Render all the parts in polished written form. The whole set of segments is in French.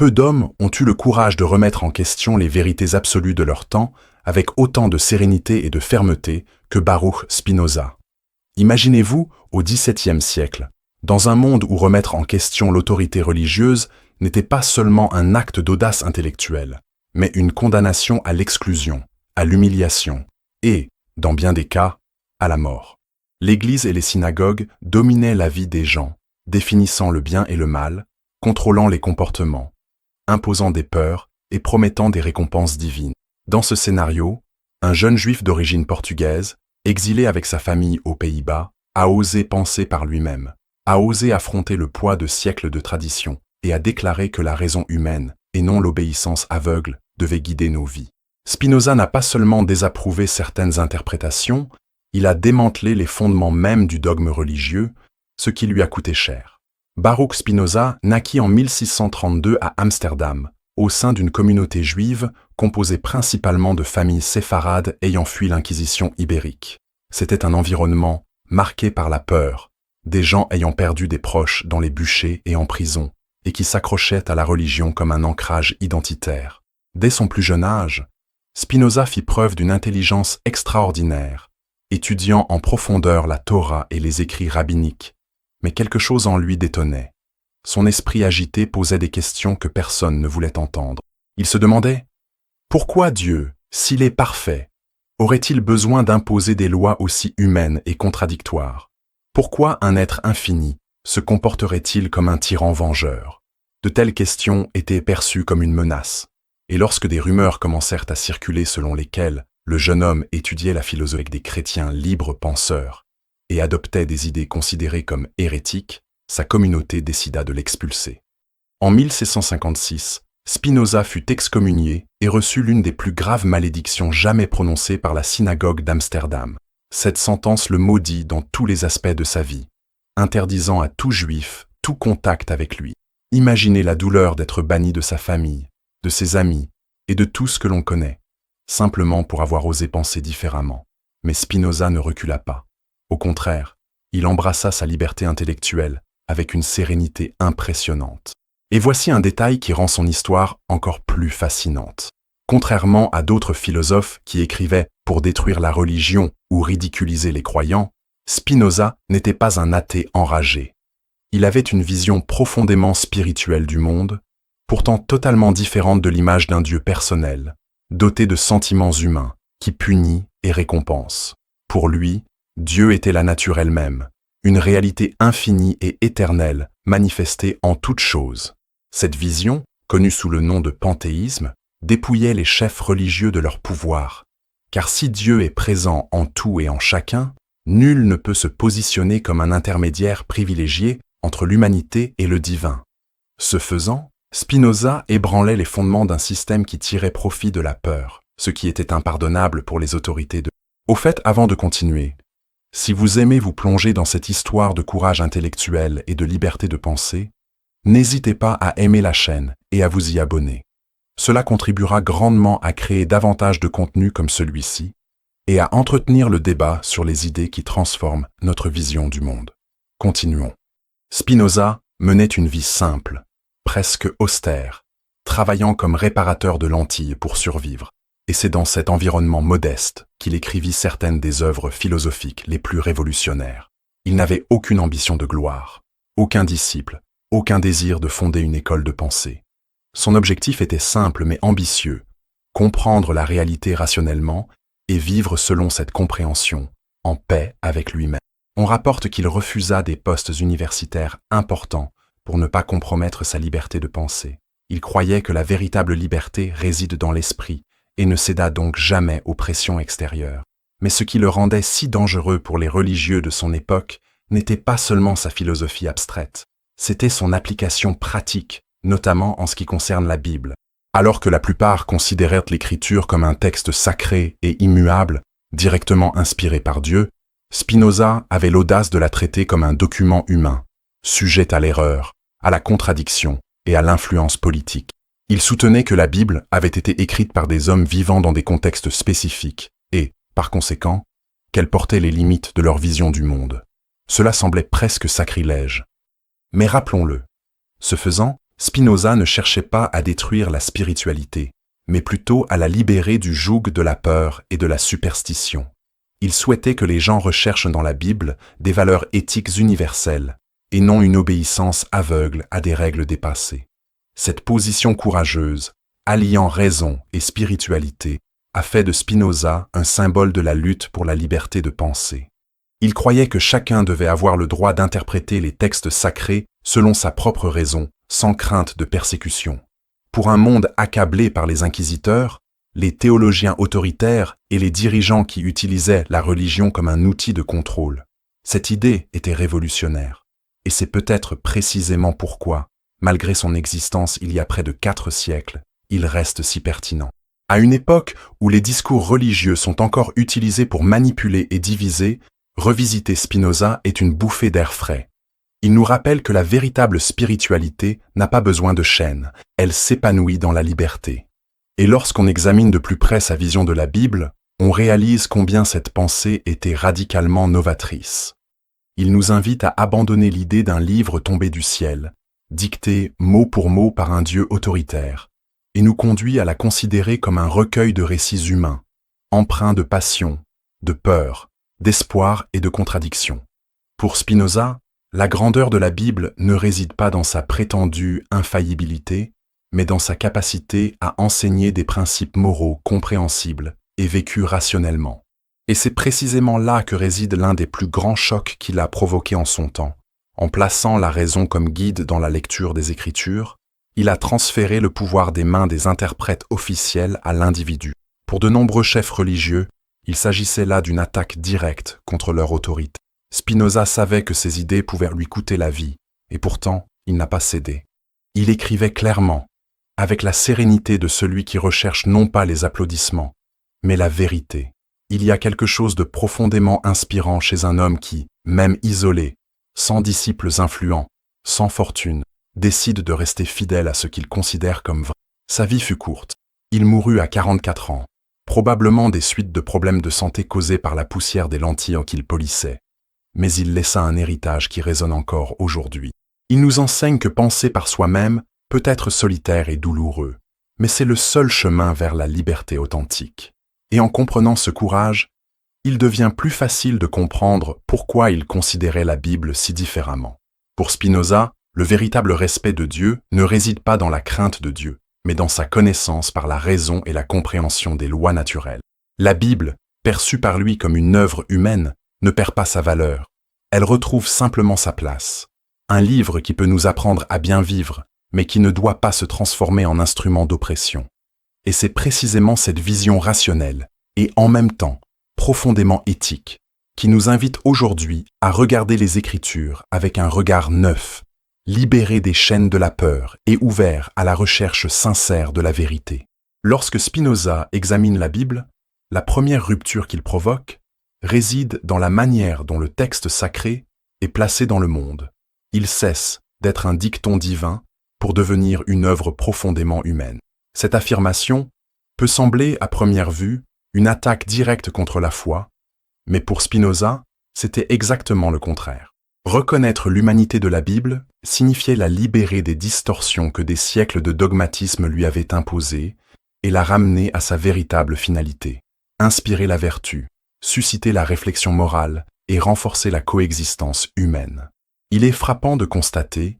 Peu d'hommes ont eu le courage de remettre en question les vérités absolues de leur temps avec autant de sérénité et de fermeté que Baruch Spinoza. Imaginez-vous au XVIIe siècle, dans un monde où remettre en question l'autorité religieuse n'était pas seulement un acte d'audace intellectuelle, mais une condamnation à l'exclusion, à l'humiliation et, dans bien des cas, à la mort. L'Église et les synagogues dominaient la vie des gens, définissant le bien et le mal, contrôlant les comportements, imposant des peurs et promettant des récompenses divines. Dans ce scénario, un jeune juif d'origine portugaise, exilé avec sa famille aux Pays-Bas, a osé penser par lui-même, a osé affronter le poids de siècles de tradition et a déclaré que la raison humaine, et non l'obéissance aveugle, devait guider nos vies. Spinoza n'a pas seulement désapprouvé certaines interprétations, il a démantelé les fondements mêmes du dogme religieux, ce qui lui a coûté cher. Baruch Spinoza naquit en 1632 à Amsterdam, au sein d'une communauté juive composée principalement de familles séfarades ayant fui l'Inquisition ibérique. C'était un environnement marqué par la peur, des gens ayant perdu des proches dans les bûchers et en prison, et qui s'accrochaient à la religion comme un ancrage identitaire. Dès son plus jeune âge, Spinoza fit preuve d'une intelligence extraordinaire, étudiant en profondeur la Torah et les écrits rabbiniques, mais quelque chose en lui détonnait. Son esprit agité posait des questions que personne ne voulait entendre. Il se demandait « Pourquoi Dieu, s'il est parfait, aurait-il besoin d'imposer des lois aussi humaines et contradictoires? Pourquoi un être infini se comporterait-il comme un tyran vengeur ?» De telles questions étaient perçues comme une menace, et lorsque des rumeurs commencèrent à circuler selon lesquelles le jeune homme étudiait la philosophie avec des chrétiens libres penseurs et adoptait des idées considérées comme hérétiques, sa communauté décida de l'expulser. En 1656, Spinoza fut excommunié et reçut l'une des plus graves malédictions jamais prononcées par la synagogue d'Amsterdam. Cette sentence le maudit dans tous les aspects de sa vie, interdisant à tout juif tout contact avec lui. Imaginez la douleur d'être banni de sa famille, de ses amis et de tout ce que l'on connaît, simplement pour avoir osé penser différemment. Mais Spinoza ne recula pas. Au contraire, il embrassa sa liberté intellectuelle avec une sérénité impressionnante. Et voici un détail qui rend son histoire encore plus fascinante. Contrairement à d'autres philosophes qui écrivaient pour détruire la religion ou ridiculiser les croyants, Spinoza n'était pas un athée enragé. Il avait une vision profondément spirituelle du monde, pourtant totalement différente de l'image d'un Dieu personnel, doté de sentiments humains, qui punit et récompense. Pour lui, Dieu était la nature elle-même, une réalité infinie et éternelle manifestée en toutes choses. Cette vision, connue sous le nom de panthéisme, dépouillait les chefs religieux de leur pouvoir, car si Dieu est présent en tout et en chacun, nul ne peut se positionner comme un intermédiaire privilégié entre l'humanité et le divin. Ce faisant, Spinoza ébranlait les fondements d'un système qui tirait profit de la peur, ce qui était impardonnable pour les autorités de... Au fait, avant de continuer, si vous aimez vous plonger dans cette histoire de courage intellectuel et de liberté de pensée, n'hésitez pas à aimer la chaîne et à vous y abonner. Cela contribuera grandement à créer davantage de contenu comme celui-ci et à entretenir le débat sur les idées qui transforment notre vision du monde. Continuons. Spinoza menait une vie simple, presque austère, travaillant comme réparateur de lentilles pour survivre. Et c'est dans cet environnement modeste qu'il écrivit certaines des œuvres philosophiques les plus révolutionnaires. Il n'avait aucune ambition de gloire, aucun disciple, aucun désir de fonder une école de pensée. Son objectif était simple mais ambitieux, comprendre la réalité rationnellement et vivre selon cette compréhension, en paix avec lui-même. On rapporte qu'il refusa des postes universitaires importants pour ne pas compromettre sa liberté de penser. Il croyait que la véritable liberté réside dans l'esprit, et ne céda donc jamais aux pressions extérieures. Mais ce qui le rendait si dangereux pour les religieux de son époque n'était pas seulement sa philosophie abstraite, c'était son application pratique, notamment en ce qui concerne la Bible. Alors que la plupart considérèrent l'Écriture comme un texte sacré et immuable, directement inspiré par Dieu, Spinoza avait l'audace de la traiter comme un document humain, sujet à l'erreur, à la contradiction et à l'influence politique. Il soutenait que la Bible avait été écrite par des hommes vivant dans des contextes spécifiques et, par conséquent, qu'elle portait les limites de leur vision du monde. Cela semblait presque sacrilège. Mais rappelons-le, ce faisant, Spinoza ne cherchait pas à détruire la spiritualité, mais plutôt à la libérer du joug de la peur et de la superstition. Il souhaitait que les gens recherchent dans la Bible des valeurs éthiques universelles, et non une obéissance aveugle à des règles dépassées. Cette position courageuse, alliant raison et spiritualité, a fait de Spinoza un symbole de la lutte pour la liberté de penser. Il croyait que chacun devait avoir le droit d'interpréter les textes sacrés selon sa propre raison, sans crainte de persécution. Pour un monde accablé par les inquisiteurs, les théologiens autoritaires et les dirigeants qui utilisaient la religion comme un outil de contrôle, cette idée était révolutionnaire. Et c'est peut-être précisément pourquoi, malgré son existence il y a près de 4 siècles, il reste si pertinent. À une époque où les discours religieux sont encore utilisés pour manipuler et diviser, revisiter Spinoza est une bouffée d'air frais. Il nous rappelle que la véritable spiritualité n'a pas besoin de chaînes, elle s'épanouit dans la liberté. Et lorsqu'on examine de plus près sa vision de la Bible, on réalise combien cette pensée était radicalement novatrice. Il nous invite à abandonner l'idée d'un livre tombé du ciel, dicté mot pour mot par un Dieu autoritaire, et nous conduit à la considérer comme un recueil de récits humains, empreints de passion, de peur, d'espoir et de contradiction. Pour Spinoza, la grandeur de la Bible ne réside pas dans sa prétendue infaillibilité, mais dans sa capacité à enseigner des principes moraux compréhensibles et vécus rationnellement. Et c'est précisément là que réside l'un des plus grands chocs qu'il a provoqués en son temps. En plaçant la raison comme guide dans la lecture des Écritures, il a transféré le pouvoir des mains des interprètes officiels à l'individu. Pour de nombreux chefs religieux, il s'agissait là d'une attaque directe contre leur autorité. Spinoza savait que ses idées pouvaient lui coûter la vie, et pourtant, il n'a pas cédé. Il écrivait clairement, avec la sérénité de celui qui recherche non pas les applaudissements, mais la vérité. Il y a quelque chose de profondément inspirant chez un homme qui, même isolé, sans disciples influents, sans fortune, décide de rester fidèle à ce qu'il considère comme vrai. Sa vie fut courte. Il mourut à 44 ans, probablement des suites de problèmes de santé causés par la poussière des lentilles qu'il polissait. Mais il laissa un héritage qui résonne encore aujourd'hui. Il nous enseigne que penser par soi-même peut être solitaire et douloureux, mais c'est le seul chemin vers la liberté authentique. Et en comprenant ce courage, il devient plus facile de comprendre pourquoi il considérait la Bible si différemment. Pour Spinoza, le véritable respect de Dieu ne réside pas dans la crainte de Dieu, mais dans sa connaissance par la raison et la compréhension des lois naturelles. La Bible, perçue par lui comme une œuvre humaine, ne perd pas sa valeur. Elle retrouve simplement sa place. Un livre qui peut nous apprendre à bien vivre, mais qui ne doit pas se transformer en instrument d'oppression. Et c'est précisément cette vision rationnelle, et en même temps profondément éthique, qui nous invite aujourd'hui à regarder les Écritures avec un regard neuf, libéré des chaînes de la peur et ouvert à la recherche sincère de la vérité. Lorsque Spinoza examine la Bible, la première rupture qu'il provoque réside dans la manière dont le texte sacré est placé dans le monde. Il cesse d'être un dicton divin pour devenir une œuvre profondément humaine. Cette affirmation peut sembler, à première vue, une attaque directe contre la foi, mais pour Spinoza, c'était exactement le contraire. Reconnaître l'humanité de la Bible signifiait la libérer des distorsions que des siècles de dogmatisme lui avaient imposées et la ramener à sa véritable finalité, inspirer la vertu, susciter la réflexion morale et renforcer la coexistence humaine. Il est frappant de constater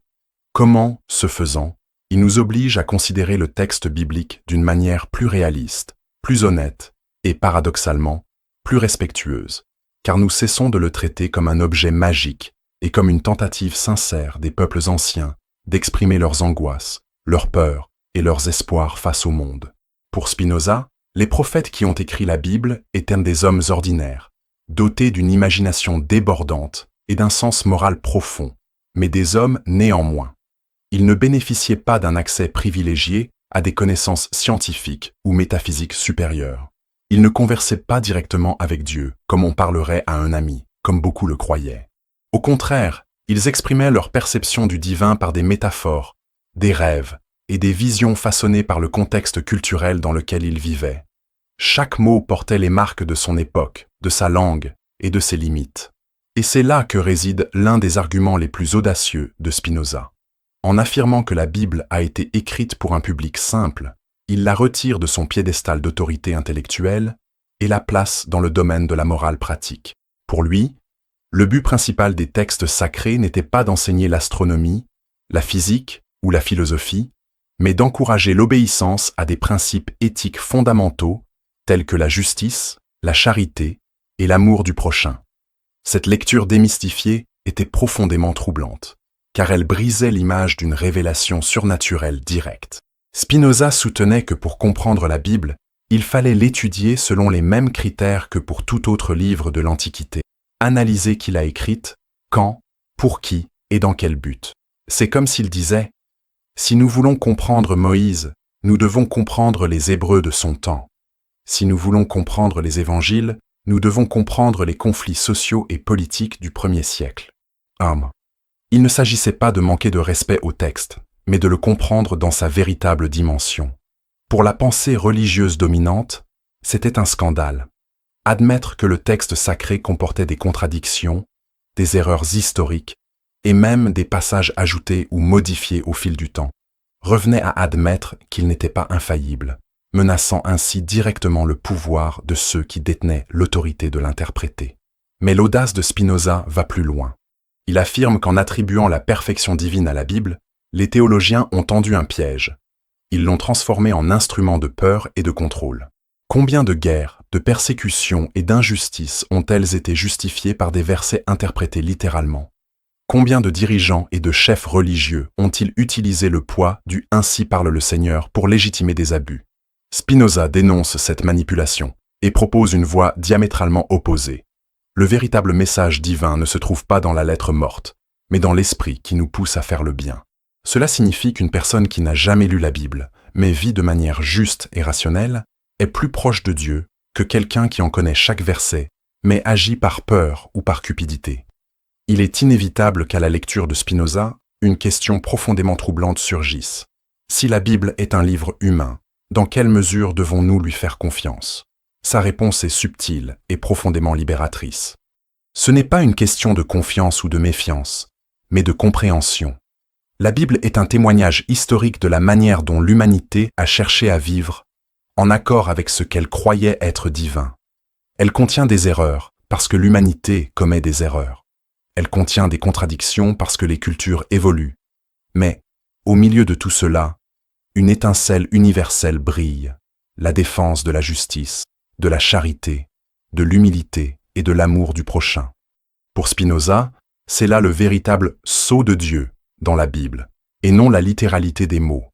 comment, ce faisant, il nous oblige à considérer le texte biblique d'une manière plus réaliste, plus honnête et, paradoxalement, plus respectueuse, car nous cessons de le traiter comme un objet magique et comme une tentative sincère des peuples anciens d'exprimer leurs angoisses, leurs peurs et leurs espoirs face au monde. Pour Spinoza, les prophètes qui ont écrit la Bible étaient des hommes ordinaires, dotés d'une imagination débordante et d'un sens moral profond, mais des hommes néanmoins. Ils ne bénéficiaient pas d'un accès privilégié à des connaissances scientifiques ou métaphysiques supérieures. Ils ne conversaient pas directement avec Dieu, comme on parlerait à un ami, comme beaucoup le croyaient. Au contraire, ils exprimaient leur perception du divin par des métaphores, des rêves et des visions façonnées par le contexte culturel dans lequel ils vivaient. Chaque mot portait les marques de son époque, de sa langue et de ses limites. Et c'est là que réside l'un des arguments les plus audacieux de Spinoza. En affirmant que la Bible a été écrite pour un public simple, il la retire de son piédestal d'autorité intellectuelle et la place dans le domaine de la morale pratique. Pour lui, le but principal des textes sacrés n'était pas d'enseigner l'astronomie, la physique ou la philosophie, mais d'encourager l'obéissance à des principes éthiques fondamentaux tels que la justice, la charité et l'amour du prochain. Cette lecture démystifiée était profondément troublante, car elle brisait l'image d'une révélation surnaturelle directe. Spinoza soutenait que pour comprendre la Bible, il fallait l'étudier selon les mêmes critères que pour tout autre livre de l'Antiquité, analyser qui l'a écrite, quand, pour qui et dans quel but. C'est comme s'il disait « Si nous voulons comprendre Moïse, nous devons comprendre les Hébreux de son temps. Si nous voulons comprendre les évangiles, nous devons comprendre les conflits sociaux et politiques du 1er siècle. » Il ne s'agissait pas de manquer de respect au texte, mais de le comprendre dans sa véritable dimension. Pour la pensée religieuse dominante, c'était un scandale. Admettre que le texte sacré comportait des contradictions, des erreurs historiques, et même des passages ajoutés ou modifiés au fil du temps, revenait à admettre qu'il n'était pas infaillible, menaçant ainsi directement le pouvoir de ceux qui détenaient l'autorité de l'interpréter. Mais l'audace de Spinoza va plus loin. Il affirme qu'en attribuant la perfection divine à la Bible, les théologiens ont tendu un piège. Ils l'ont transformée en instrument de peur et de contrôle. Combien de guerres, de persécutions et d'injustices ont-elles été justifiées par des versets interprétés littéralement? Combien de dirigeants et de chefs religieux ont-ils utilisé le poids du « ainsi parle le Seigneur » pour légitimer des abus? Spinoza dénonce cette manipulation et propose une voie diamétralement opposée. Le véritable message divin ne se trouve pas dans la lettre morte, mais dans l'esprit qui nous pousse à faire le bien. Cela signifie qu'une personne qui n'a jamais lu la Bible, mais vit de manière juste et rationnelle, est plus proche de Dieu que quelqu'un qui en connaît chaque verset, mais agit par peur ou par cupidité. Il est inévitable qu'à la lecture de Spinoza, une question profondément troublante surgisse. Si la Bible est un livre humain, dans quelle mesure devons-nous lui faire confiance? Sa réponse est subtile et profondément libératrice. Ce n'est pas une question de confiance ou de méfiance, mais de compréhension. La Bible est un témoignage historique de la manière dont l'humanité a cherché à vivre en accord avec ce qu'elle croyait être divin. Elle contient des erreurs parce que l'humanité commet des erreurs. Elle contient des contradictions parce que les cultures évoluent. Mais, au milieu de tout cela, une étincelle universelle brille, la défense de la justice, de la charité, de l'humilité et de l'amour du prochain. Pour Spinoza, c'est là le véritable sceau de Dieu dans la Bible, et non la littéralité des mots.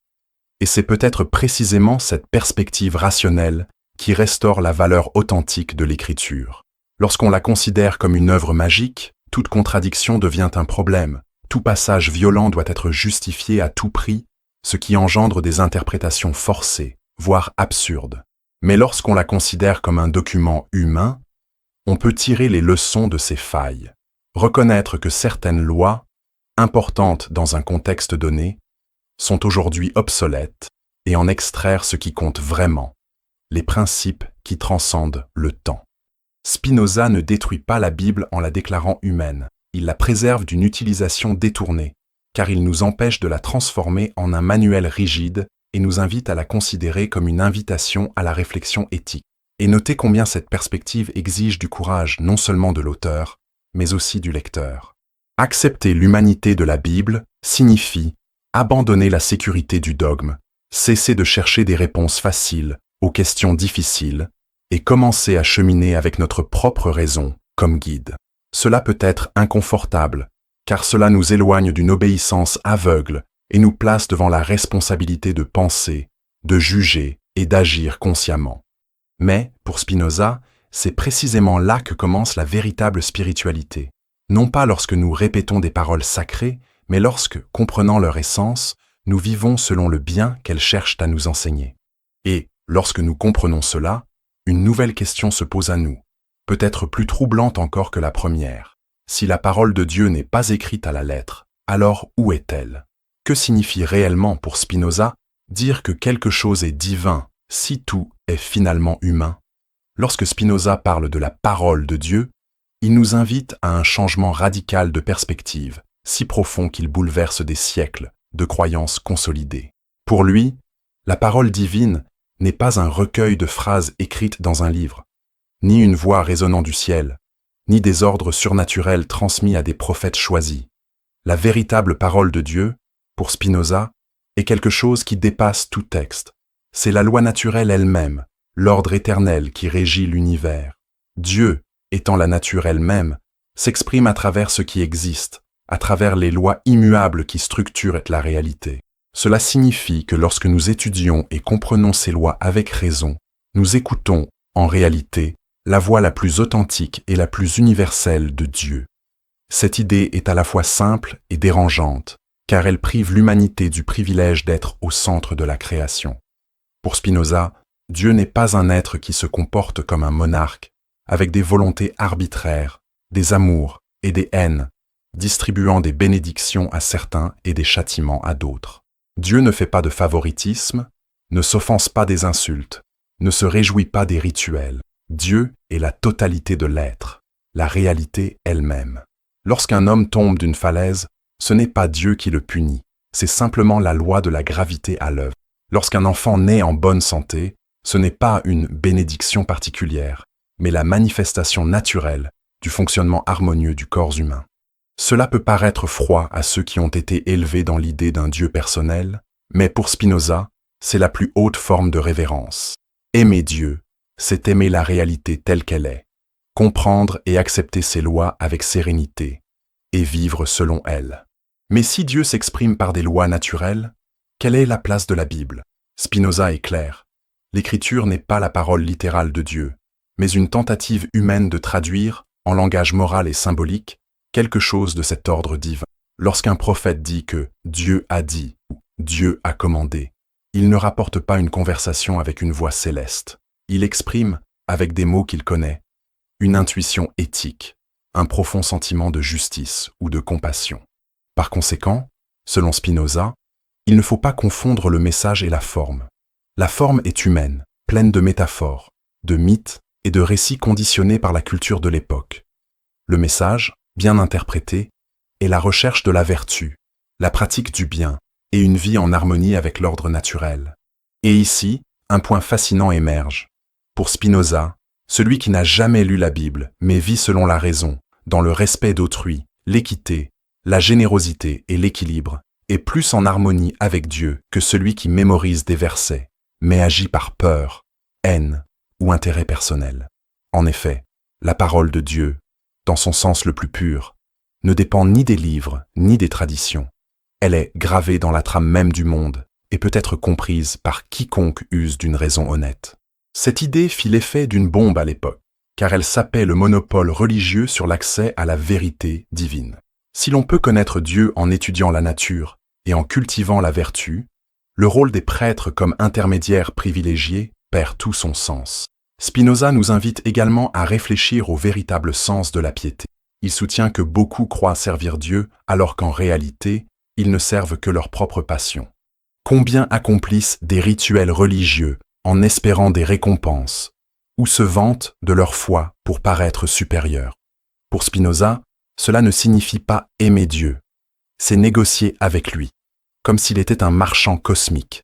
Et c'est peut-être précisément cette perspective rationnelle qui restaure la valeur authentique de l'écriture. Lorsqu'on la considère comme une œuvre magique, toute contradiction devient un problème. Tout passage violent doit être justifié à tout prix, ce qui engendre des interprétations forcées, voire absurdes. Mais lorsqu'on la considère comme un document humain, on peut tirer les leçons de ses failles, reconnaître que certaines lois, importantes dans un contexte donné, sont aujourd'hui obsolètes et en extraire ce qui compte vraiment, les principes qui transcendent le temps. Spinoza ne détruit pas la Bible en la déclarant humaine, il la préserve d'une utilisation détournée, car il nous empêche de la transformer en un manuel rigide et nous invite à la considérer comme une invitation à la réflexion éthique. Et notez combien cette perspective exige du courage non seulement de l'auteur, mais aussi du lecteur. Accepter l'humanité de la Bible signifie abandonner la sécurité du dogme, cesser de chercher des réponses faciles aux questions difficiles et commencer à cheminer avec notre propre raison comme guide. Cela peut être inconfortable, car cela nous éloigne d'une obéissance aveugle et nous place devant la responsabilité de penser, de juger et d'agir consciemment. Mais, pour Spinoza, c'est précisément là que commence la véritable spiritualité. Non pas lorsque nous répétons des paroles sacrées, mais lorsque, comprenant leur essence, nous vivons selon le bien qu'elles cherchent à nous enseigner. Et, lorsque nous comprenons cela, une nouvelle question se pose à nous, peut-être plus troublante encore que la première. Si la parole de Dieu n'est pas écrite à la lettre, alors où est-elle? Que signifie réellement pour Spinoza dire que quelque chose est divin si tout est finalement humain? Lorsque Spinoza parle de la parole de Dieu, il nous invite à un changement radical de perspective, si profond qu'il bouleverse des siècles, de croyances consolidées. Pour lui, la parole divine n'est pas un recueil de phrases écrites dans un livre, ni une voix résonnant du ciel, ni des ordres surnaturels transmis à des prophètes choisis. La véritable parole de Dieu, pour Spinoza, est quelque chose qui dépasse tout texte. C'est la loi naturelle elle-même, l'ordre éternel qui régit l'univers. Dieu, étant la nature elle-même, s'exprime à travers ce qui existe, à travers les lois immuables qui structurent la réalité. Cela signifie que lorsque nous étudions et comprenons ces lois avec raison, nous écoutons, en réalité, la voix la plus authentique et la plus universelle de Dieu. Cette idée est à la fois simple et dérangeante, car elle prive l'humanité du privilège d'être au centre de la création. Pour Spinoza, Dieu n'est pas un être qui se comporte comme un monarque, avec des volontés arbitraires, des amours et des haines, distribuant des bénédictions à certains et des châtiments à d'autres. Dieu ne fait pas de favoritisme, ne s'offense pas des insultes, ne se réjouit pas des rituels. Dieu est la totalité de l'être, la réalité elle-même. Lorsqu'un homme tombe d'une falaise, ce n'est pas Dieu qui le punit, c'est simplement la loi de la gravité à l'œuvre. Lorsqu'un enfant naît en bonne santé, ce n'est pas une bénédiction particulière, mais la manifestation naturelle du fonctionnement harmonieux du corps humain. Cela peut paraître froid à ceux qui ont été élevés dans l'idée d'un Dieu personnel, mais pour Spinoza, c'est la plus haute forme de révérence. Aimer Dieu, c'est aimer la réalité telle qu'elle est, comprendre et accepter ses lois avec sérénité, et vivre selon elles. Mais si Dieu s'exprime par des lois naturelles, quelle est la place de la Bible? Spinoza est clair. L'Écriture n'est pas la parole littérale de Dieu, mais une tentative humaine de traduire, en langage moral et symbolique, quelque chose de cet ordre divin. Lorsqu'un prophète dit que Dieu a dit ou Dieu a commandé, il ne rapporte pas une conversation avec une voix céleste. Il exprime, avec des mots qu'il connaît, une intuition éthique, un profond sentiment de justice ou de compassion. Par conséquent, selon Spinoza, il ne faut pas confondre le message et la forme. La forme est humaine, pleine de métaphores, de mythes et de récits conditionnés par la culture de l'époque. Le message, bien interprété, est la recherche de la vertu, la pratique du bien et une vie en harmonie avec l'ordre naturel. Et ici, un point fascinant émerge. Pour Spinoza, celui qui n'a jamais lu la Bible, mais vit selon la raison, dans le respect d'autrui, l'équité, la générosité et l'équilibre, est plus en harmonie avec Dieu que celui qui mémorise des versets, mais agit par peur, haine ou intérêt personnel. En effet, la parole de Dieu, dans son sens le plus pur, ne dépend ni des livres ni des traditions. Elle est gravée dans la trame même du monde et peut être comprise par quiconque use d'une raison honnête. Cette idée fit l'effet d'une bombe à l'époque, car elle sapait le monopole religieux sur l'accès à la vérité divine. Si l'on peut connaître Dieu en étudiant la nature et en cultivant la vertu, le rôle des prêtres comme intermédiaires privilégiés perd tout son sens. Spinoza nous invite également à réfléchir au véritable sens de la piété. Il soutient que beaucoup croient servir Dieu alors qu'en réalité, ils ne servent que leur propre passion. Combien accomplissent des rituels religieux en espérant des récompenses, ou se vantent de leur foi pour paraître supérieurs. Pour Spinoza, cela ne signifie pas aimer Dieu, c'est négocier avec lui, comme s'il était un marchand cosmique.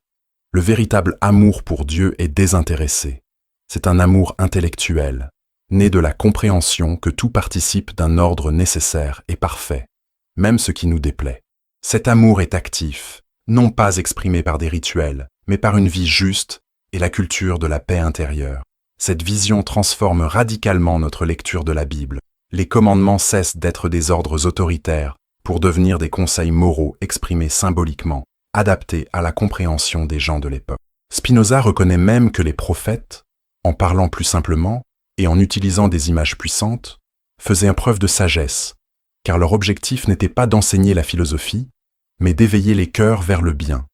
Le véritable amour pour Dieu est désintéressé. C'est un amour intellectuel, né de la compréhension que tout participe d'un ordre nécessaire et parfait, même ce qui nous déplaît. Cet amour est actif, non pas exprimé par des rituels, mais par une vie juste et la culture de la paix intérieure. Cette vision transforme radicalement notre lecture de la Bible. Les commandements cessent d'être des ordres autoritaires pour devenir des conseils moraux exprimés symboliquement, adaptés à la compréhension des gens de l'époque. Spinoza reconnaît même que les prophètes, en parlant plus simplement et en utilisant des images puissantes, faisaient preuve de sagesse, car leur objectif n'était pas d'enseigner la philosophie, mais d'éveiller les cœurs vers le bien.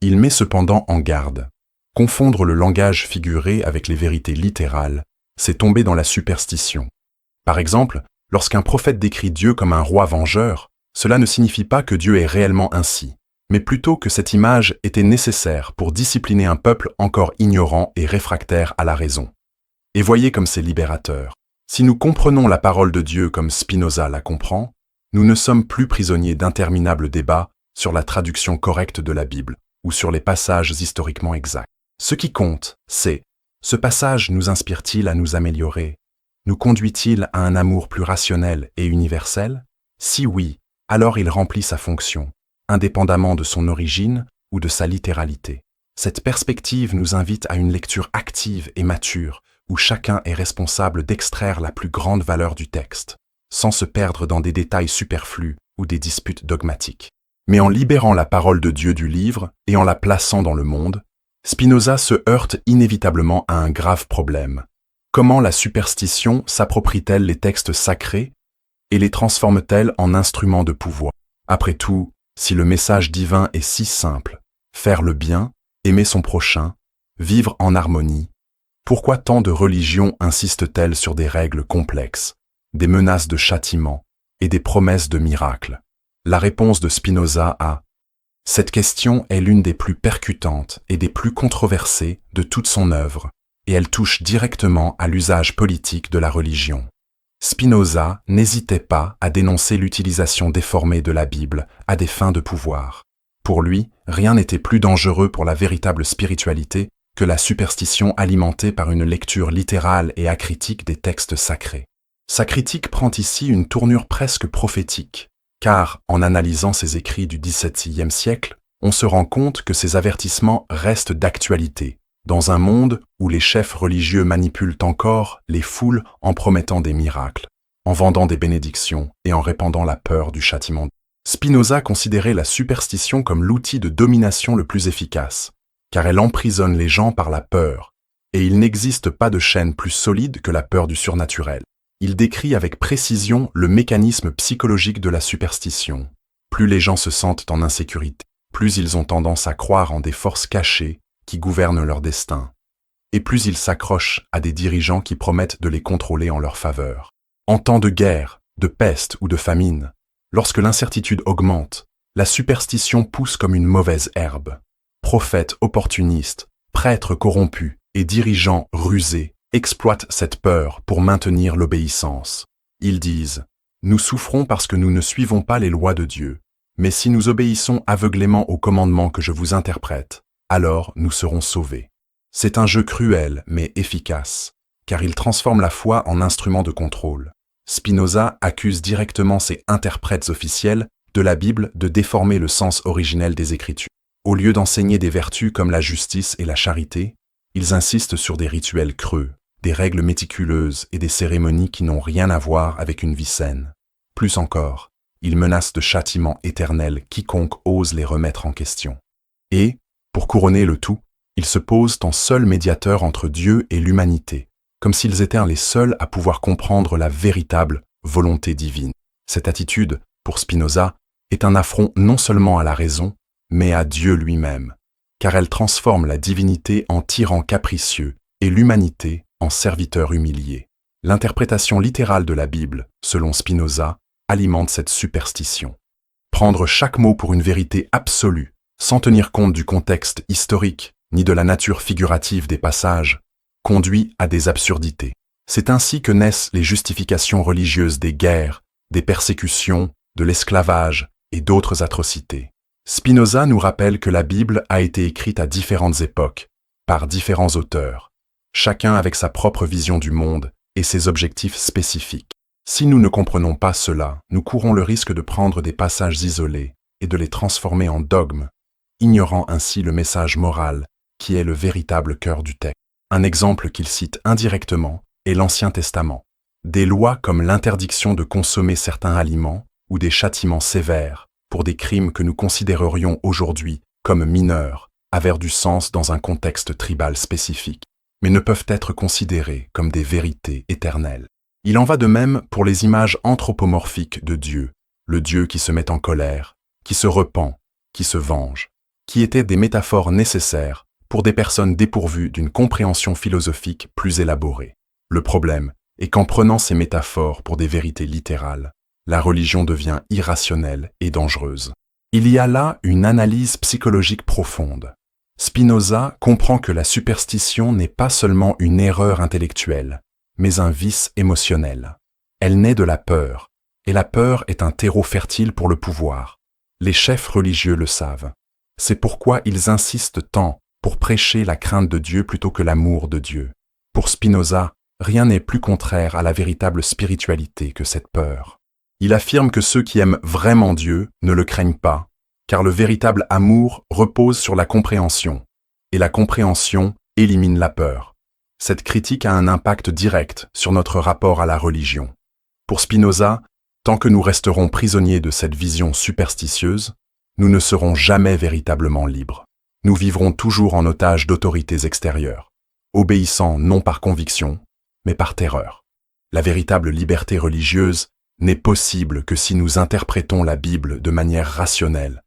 Il met cependant en garde. Confondre le langage figuré avec les vérités littérales, c'est tomber dans la superstition. Par exemple, lorsqu'un prophète décrit Dieu comme un roi vengeur, cela ne signifie pas que Dieu est réellement ainsi, mais plutôt que cette image était nécessaire pour discipliner un peuple encore ignorant et réfractaire à la raison. Et voyez comme c'est libérateur. Si nous comprenons la parole de Dieu comme Spinoza la comprend, nous ne sommes plus prisonniers d'interminables débats sur la traduction correcte de la Bible ou sur les passages historiquement exacts. Ce qui compte, c'est: ce passage nous inspire-t-il à nous améliorer? Nous conduit-il à un amour plus rationnel et universel? Si oui, alors il remplit sa fonction, indépendamment de son origine ou de sa littéralité. Cette perspective nous invite à une lecture active et mature, où chacun est responsable d'extraire la plus grande valeur du texte, sans se perdre dans des détails superflus ou des disputes dogmatiques. Mais en libérant la parole de Dieu du livre et en la plaçant dans le monde, Spinoza se heurte inévitablement à un grave problème. Comment la superstition s'approprie-t-elle les textes sacrés et les transforme-t-elle en instruments de pouvoir? Après tout, si le message divin est si simple, faire le bien, aimer son prochain, vivre en harmonie, pourquoi tant de religions insistent-elles sur des règles complexes, des menaces de châtiment et des promesses de miracles? La réponse de Spinoza à cette question est l'une des plus percutantes et des plus controversées de toute son œuvre, et elle touche directement à l'usage politique de la religion. Spinoza n'hésitait pas à dénoncer l'utilisation déformée de la Bible à des fins de pouvoir. Pour lui, rien n'était plus dangereux pour la véritable spiritualité que la superstition alimentée par une lecture littérale et acritique des textes sacrés. Sa critique prend ici une tournure presque prophétique, car, en analysant ses écrits du XVIIe siècle, on se rend compte que ces avertissements restent d'actualité, dans un monde où les chefs religieux manipulent encore les foules en promettant des miracles, en vendant des bénédictions et en répandant la peur du châtiment. Spinoza considérait la superstition comme l'outil de domination le plus efficace, car elle emprisonne les gens par la peur, et il n'existe pas de chaîne plus solide que la peur du surnaturel. Il décrit avec précision le mécanisme psychologique de la superstition. Plus les gens se sentent en insécurité, plus ils ont tendance à croire en des forces cachées qui gouvernent leur destin, et plus ils s'accrochent à des dirigeants qui promettent de les contrôler en leur faveur. En temps de guerre, de peste ou de famine, lorsque l'incertitude augmente, la superstition pousse comme une mauvaise herbe. Prophètes opportunistes, prêtres corrompus et dirigeants rusés exploitent cette peur pour maintenir l'obéissance. Ils disent « Nous souffrons parce que nous ne suivons pas les lois de Dieu, mais si nous obéissons aveuglément aux commandements que je vous interprète, alors nous serons sauvés. » C'est un jeu cruel mais efficace, car il transforme la foi en instrument de contrôle. Spinoza accuse directement ses interprètes officiels de la Bible de déformer le sens originel des Écritures. Au lieu d'enseigner des vertus comme la justice et la charité, ils insistent sur des rituels creux, des règles méticuleuses et des cérémonies qui n'ont rien à voir avec une vie saine. Plus encore, ils menacent de châtiment éternel quiconque ose les remettre en question. Et, pour couronner le tout, ils se posent en seuls médiateurs entre Dieu et l'humanité, comme s'ils étaient les seuls à pouvoir comprendre la véritable volonté divine. Cette attitude, pour Spinoza, est un affront non seulement à la raison, mais à Dieu lui-même, car elle transforme la divinité en tyran capricieux et l'humanité en serviteur humilié. L'interprétation littérale de la Bible, selon Spinoza, alimente cette superstition. Prendre chaque mot pour une vérité absolue, sans tenir compte du contexte historique ni de la nature figurative des passages, conduit à des absurdités. C'est ainsi que naissent les justifications religieuses des guerres, des persécutions, de l'esclavage et d'autres atrocités. Spinoza nous rappelle que la Bible a été écrite à différentes époques, par différents auteurs, chacun avec sa propre vision du monde et ses objectifs spécifiques. Si nous ne comprenons pas cela, nous courons le risque de prendre des passages isolés et de les transformer en dogmes, ignorant ainsi le message moral qui est le véritable cœur du texte. Un exemple qu'il cite indirectement est l'Ancien Testament. Des lois comme l'interdiction de consommer certains aliments ou des châtiments sévères pour des crimes que nous considérerions aujourd'hui comme mineurs avèrent du sens dans un contexte tribal spécifique, mais ne peuvent être considérés comme des vérités éternelles. Il en va de même pour les images anthropomorphiques de Dieu, le Dieu qui se met en colère, qui se repent, qui se venge, qui étaient des métaphores nécessaires pour des personnes dépourvues d'une compréhension philosophique plus élaborée. Le problème est qu'en prenant ces métaphores pour des vérités littérales, la religion devient irrationnelle et dangereuse. Il y a là une analyse psychologique profonde. Spinoza comprend que la superstition n'est pas seulement une erreur intellectuelle, mais un vice émotionnel. Elle naît de la peur, et la peur est un terreau fertile pour le pouvoir. Les chefs religieux le savent. C'est pourquoi ils insistent tant pour prêcher la crainte de Dieu plutôt que l'amour de Dieu. Pour Spinoza, rien n'est plus contraire à la véritable spiritualité que cette peur. Il affirme que ceux qui aiment vraiment Dieu ne le craignent pas, car le véritable amour repose sur la compréhension, et la compréhension élimine la peur. Cette critique a un impact direct sur notre rapport à la religion. Pour Spinoza, tant que nous resterons prisonniers de cette vision superstitieuse, nous ne serons jamais véritablement libres. Nous vivrons toujours en otage d'autorités extérieures, obéissant non par conviction, mais par terreur. La véritable liberté religieuse n'est possible que si nous interprétons la Bible de manière rationnelle,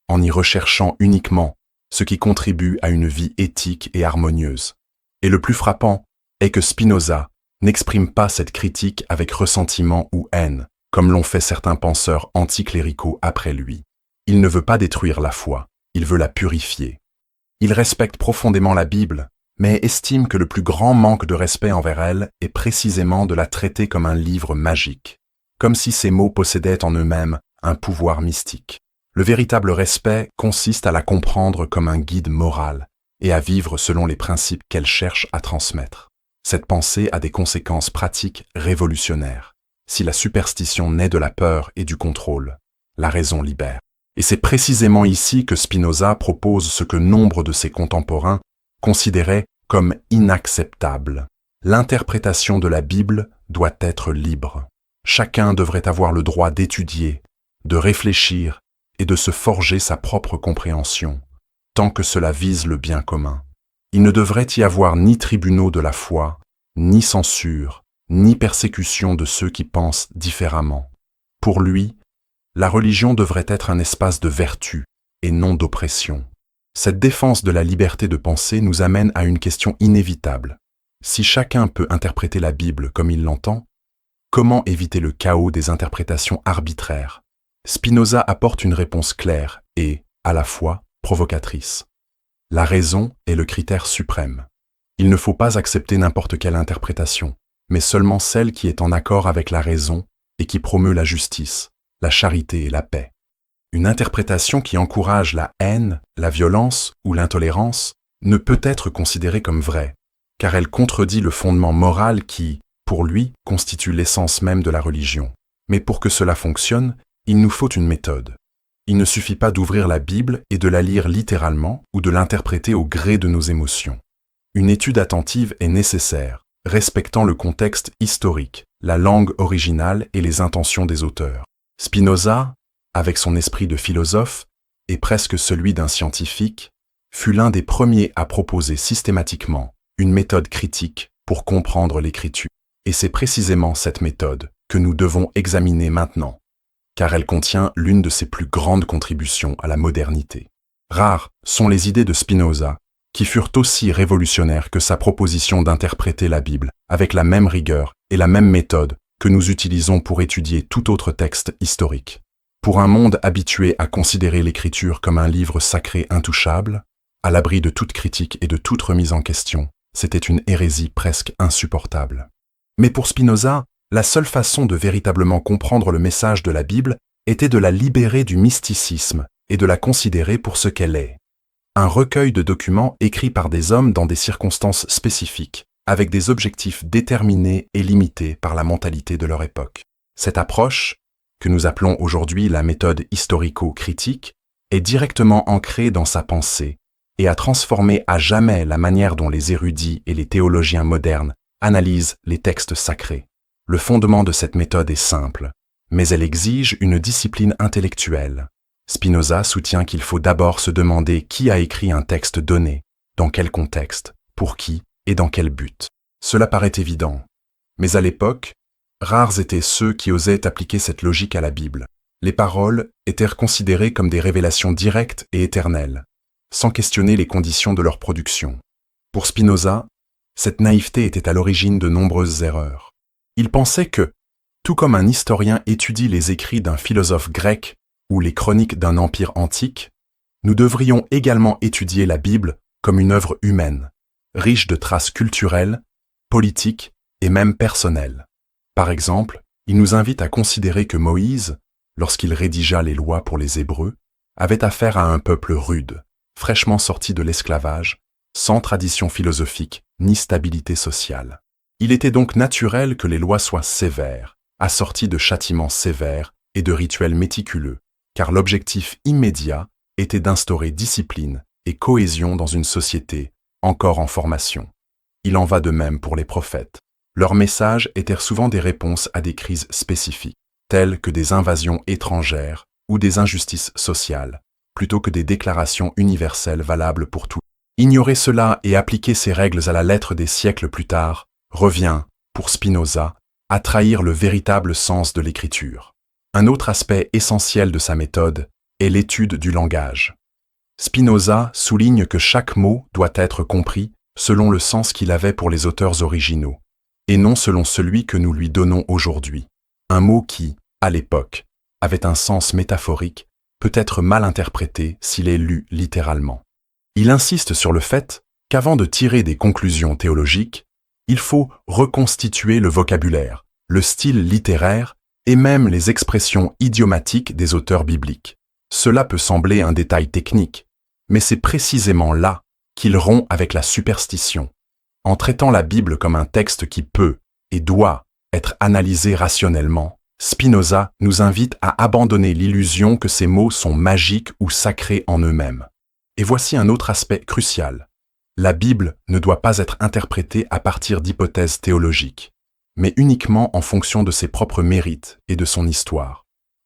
en y recherchant uniquement ce qui contribue à une vie éthique et harmonieuse. Et le plus frappant est que Spinoza n'exprime pas cette critique avec ressentiment ou haine, comme l'ont fait certains penseurs anticléricaux après lui. Il ne veut pas détruire la foi, il veut la purifier. Il respecte profondément la Bible, mais estime que le plus grand manque de respect envers elle est précisément de la traiter comme un livre magique, comme si ces mots possédaient en eux-mêmes un pouvoir mystique. Le véritable respect consiste à la comprendre comme un guide moral et à vivre selon les principes qu'elle cherche à transmettre. Cette pensée a des conséquences pratiques révolutionnaires. Si la superstition naît de la peur et du contrôle, la raison libère. Et c'est précisément ici que Spinoza propose ce que nombre de ses contemporains considéraient comme inacceptable. L'interprétation de la Bible doit être libre. Chacun devrait avoir le droit d'étudier, de réfléchir et de se forger sa propre compréhension, tant que cela vise le bien commun. Il ne devrait y avoir ni tribunaux de la foi, ni censure, ni persécution de ceux qui pensent différemment. Pour lui, la religion devrait être un espace de vertu et non d'oppression. Cette défense de la liberté de penser nous amène à une question inévitable. Si chacun peut interpréter la Bible comme il l'entend, comment éviter le chaos des interprétations arbitraires? Spinoza apporte une réponse claire et, à la fois, provocatrice. La raison est le critère suprême. Il ne faut pas accepter n'importe quelle interprétation, mais seulement celle qui est en accord avec la raison et qui promeut la justice, la charité et la paix. Une interprétation qui encourage la haine, la violence ou l'intolérance ne peut être considérée comme vraie, car elle contredit le fondement moral qui, pour lui, constitue l'essence même de la religion. Mais pour que cela fonctionne, il nous faut une méthode. Il ne suffit pas d'ouvrir la Bible et de la lire littéralement ou de l'interpréter au gré de nos émotions. Une étude attentive est nécessaire, respectant le contexte historique, la langue originale et les intentions des auteurs. Spinoza, avec son esprit de philosophe et presque celui d'un scientifique, fut l'un des premiers à proposer systématiquement une méthode critique pour comprendre l'écriture. Et c'est précisément cette méthode que nous devons examiner maintenant, car elle contient l'une de ses plus grandes contributions à la modernité. Rares sont les idées de Spinoza, qui furent aussi révolutionnaires que sa proposition d'interpréter la Bible avec la même rigueur et la même méthode que nous utilisons pour étudier tout autre texte historique. Pour un monde habitué à considérer l'écriture comme un livre sacré intouchable, à l'abri de toute critique et de toute remise en question, c'était une hérésie presque insupportable. Mais pour Spinoza, la seule façon de véritablement comprendre le message de la Bible était de la libérer du mysticisme et de la considérer pour ce qu'elle est. Un recueil de documents écrits par des hommes dans des circonstances spécifiques, avec des objectifs déterminés et limités par la mentalité de leur époque. Cette approche, que nous appelons aujourd'hui la méthode historico-critique, est directement ancrée dans sa pensée et a transformé à jamais la manière dont les érudits et les théologiens modernes analysent les textes sacrés. Le fondement de cette méthode est simple, mais elle exige une discipline intellectuelle. Spinoza soutient qu'il faut d'abord se demander qui a écrit un texte donné, dans quel contexte, pour qui et dans quel but. Cela paraît évident, mais à l'époque, rares étaient ceux qui osaient appliquer cette logique à la Bible. Les paroles étaient considérées comme des révélations directes et éternelles, sans questionner les conditions de leur production. Pour Spinoza, cette naïveté était à l'origine de nombreuses erreurs. Il pensait que, tout comme un historien étudie les écrits d'un philosophe grec ou les chroniques d'un empire antique, nous devrions également étudier la Bible comme une œuvre humaine, riche de traces culturelles, politiques et même personnelles. Par exemple, il nous invite à considérer que Moïse, lorsqu'il rédigea les lois pour les Hébreux, avait affaire à un peuple rude, fraîchement sorti de l'esclavage, sans tradition philosophique ni stabilité sociale. Il était donc naturel que les lois soient sévères, assorties de châtiments sévères et de rituels méticuleux, car l'objectif immédiat était d'instaurer discipline et cohésion dans une société encore en formation. Il en va de même pour les prophètes. Leurs messages étaient souvent des réponses à des crises spécifiques, telles que des invasions étrangères ou des injustices sociales, plutôt que des déclarations universelles valables pour tous. Ignorer cela et appliquer ces règles à la lettre des siècles plus tard revient, pour Spinoza, à trahir le véritable sens de l'écriture. Un autre aspect essentiel de sa méthode est l'étude du langage. Spinoza souligne que chaque mot doit être compris selon le sens qu'il avait pour les auteurs originaux, et non selon celui que nous lui donnons aujourd'hui. Un mot qui, à l'époque, avait un sens métaphorique peut être mal interprété s'il est lu littéralement. Il insiste sur le fait qu'avant de tirer des conclusions théologiques, il faut reconstituer le vocabulaire, le style littéraire et même les expressions idiomatiques des auteurs bibliques. Cela peut sembler un détail technique, mais c'est précisément là qu'il rompt avec la superstition. En traitant la Bible comme un texte qui peut et doit être analysé rationnellement, Spinoza nous invite à abandonner l'illusion que ces mots sont magiques ou sacrés en eux-mêmes. Et voici un autre aspect crucial. La Bible ne doit pas être interprétée à partir d'hypothèses théologiques, mais uniquement en fonction de ses propres mérites et de son histoire.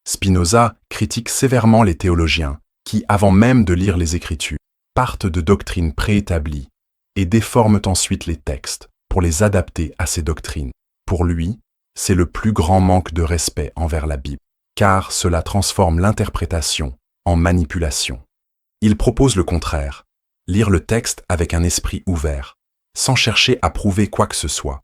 Spinoza critique sévèrement les théologiens qui, avant même de lire les Écritures, partent de doctrines préétablies et déforment ensuite les textes pour les adapter à ces doctrines. Pour lui, c'est le plus grand manque de respect envers la Bible, car cela transforme l'interprétation en manipulation. Il propose le contraire, lire le texte avec un esprit ouvert, sans chercher à prouver quoi que ce soit,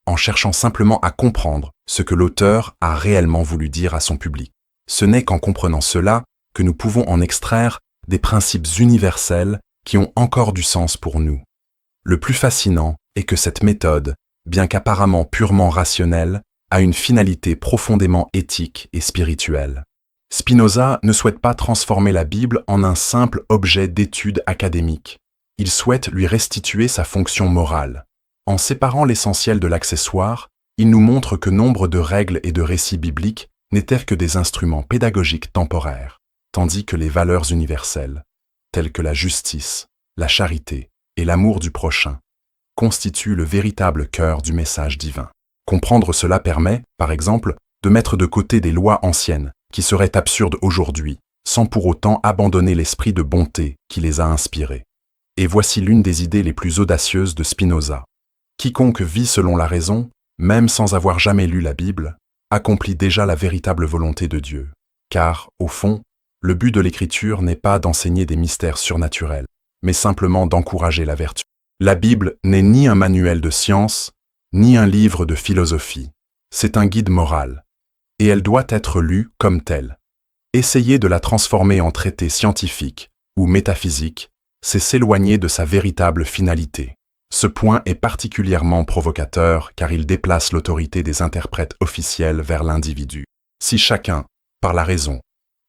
en cherchant simplement à comprendre ce que l'auteur a réellement voulu dire à son public. Ce n'est qu'en comprenant cela que nous pouvons en extraire des principes universels qui ont encore du sens pour nous. Le plus fascinant est que cette méthode, bien qu'apparemment purement rationnelle, a une finalité profondément éthique et spirituelle. Spinoza ne souhaite pas transformer la Bible en un simple objet d'étude académique. Il souhaite lui restituer sa fonction morale. En séparant l'essentiel de l'accessoire, il nous montre que nombre de règles et de récits bibliques n'étaient que des instruments pédagogiques temporaires, tandis que les valeurs universelles, telles que la justice, la charité et l'amour du prochain, constituent le véritable cœur du message divin. Comprendre cela permet, par exemple, de mettre de côté des lois anciennes qui seraient absurdes aujourd'hui, sans pour autant abandonner l'esprit de bonté qui les a inspirées. Et voici l'une des idées les plus audacieuses de Spinoza. Quiconque vit selon la raison, même sans avoir jamais lu la Bible, accomplit déjà la véritable volonté de Dieu. Car, au fond, le but de l'écriture n'est pas d'enseigner des mystères surnaturels, mais simplement d'encourager la vertu. La Bible n'est ni un manuel de science, ni un livre de philosophie. C'est un guide moral, et elle doit être lue comme telle. Essayer de la transformer en traité scientifique ou métaphysique, c'est s'éloigner de sa véritable finalité. Ce point est particulièrement provocateur car il déplace l'autorité des interprètes officiels vers l'individu. Si chacun, par la raison,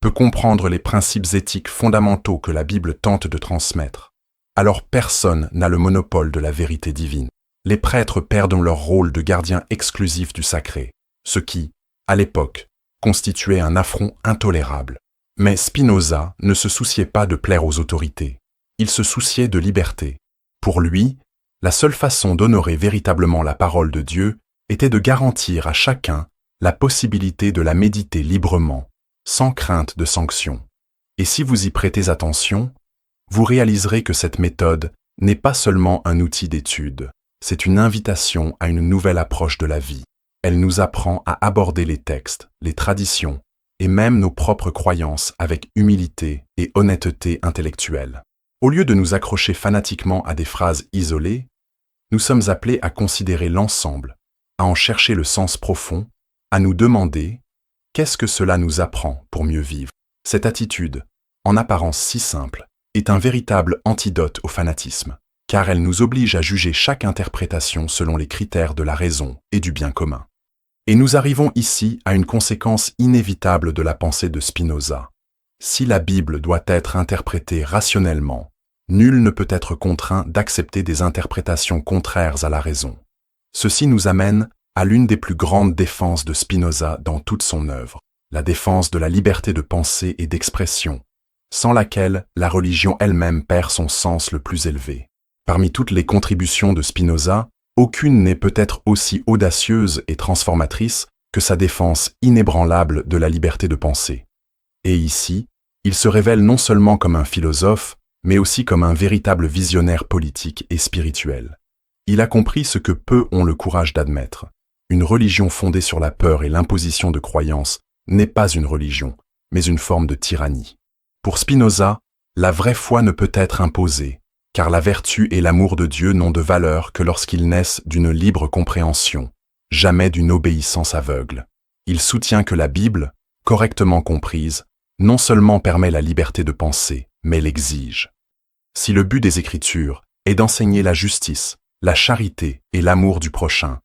peut comprendre les principes éthiques fondamentaux que la Bible tente de transmettre, alors personne n'a le monopole de la vérité divine. Les prêtres perdent leur rôle de gardiens exclusifs du sacré, ce qui, à l'époque, constituait un affront intolérable. Mais Spinoza ne se souciait pas de plaire aux autorités. Il se souciait de liberté. Pour lui, la seule façon d'honorer véritablement la parole de Dieu était de garantir à chacun la possibilité de la méditer librement, sans crainte de sanction. Et si vous y prêtez attention, vous réaliserez que cette méthode n'est pas seulement un outil d'étude, c'est une invitation à une nouvelle approche de la vie. Elle nous apprend à aborder les textes, les traditions et même nos propres croyances avec humilité et honnêteté intellectuelle. Au lieu de nous accrocher fanatiquement à des phrases isolées, nous sommes appelés à considérer l'ensemble, à en chercher le sens profond, à nous demander qu'est-ce que cela nous apprend pour mieux vivre. Cette attitude, en apparence si simple, est un véritable antidote au fanatisme, car elle nous oblige à juger chaque interprétation selon les critères de la raison et du bien commun. Et nous arrivons ici à une conséquence inévitable de la pensée de Spinoza. Si la Bible doit être interprétée rationnellement, nul ne peut être contraint d'accepter des interprétations contraires à la raison. Ceci nous amène à l'une des plus grandes défenses de Spinoza dans toute son œuvre, la défense de la liberté de pensée et d'expression, sans laquelle la religion elle-même perd son sens le plus élevé. Parmi toutes les contributions de Spinoza, aucune n'est peut-être aussi audacieuse et transformatrice que sa défense inébranlable de la liberté de penser. Et ici, il se révèle non seulement comme un philosophe, mais aussi comme un véritable visionnaire politique et spirituel. Il a compris ce que peu ont le courage d'admettre. Une religion fondée sur la peur et l'imposition de croyances n'est pas une religion, mais une forme de tyrannie. Pour Spinoza, la vraie foi ne peut être imposée, car la vertu et l'amour de Dieu n'ont de valeur que lorsqu'ils naissent d'une libre compréhension, jamais d'une obéissance aveugle. Il soutient que la Bible, correctement comprise, non seulement permet la liberté de penser, mais l'exige. Si le but des Écritures est d'enseigner la justice, la charité et l'amour du prochain,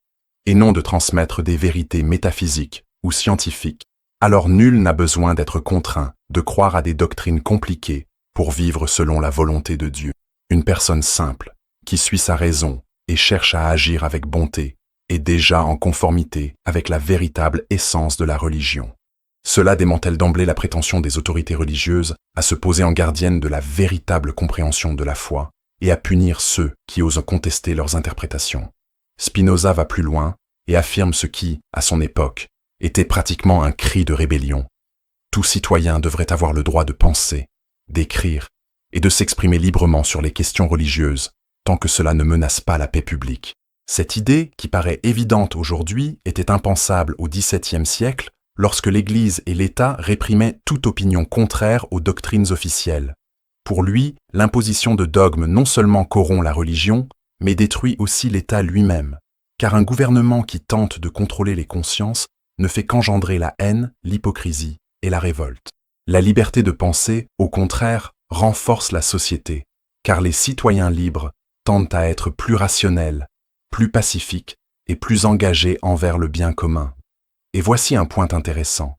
et non de transmettre des vérités métaphysiques ou scientifiques, alors nul n'a besoin d'être contraint de croire à des doctrines compliquées pour vivre selon la volonté de Dieu. Une personne simple, qui suit sa raison et cherche à agir avec bonté, est déjà en conformité avec la véritable essence de la religion. Cela démantèle d'emblée la prétention des autorités religieuses à se poser en gardienne de la véritable compréhension de la foi et à punir ceux qui osent contester leurs interprétations. Spinoza va plus loin et affirme ce qui, à son époque, était pratiquement un cri de rébellion. Tout citoyen devrait avoir le droit de penser, d'écrire et de s'exprimer librement sur les questions religieuses, tant que cela ne menace pas la paix publique. Cette idée, qui paraît évidente aujourd'hui, était impensable au XVIIe siècle, lorsque l'Église et l'État réprimaient toute opinion contraire aux doctrines officielles. Pour lui, l'imposition de dogmes non seulement corrompt la religion, mais détruit aussi l'État lui-même, car un gouvernement qui tente de contrôler les consciences ne fait qu'engendrer la haine, l'hypocrisie et la révolte. La liberté de penser, au contraire, renforce la société, car les citoyens libres tendent à être plus rationnels, plus pacifiques et plus engagés envers le bien commun. Et voici un point intéressant.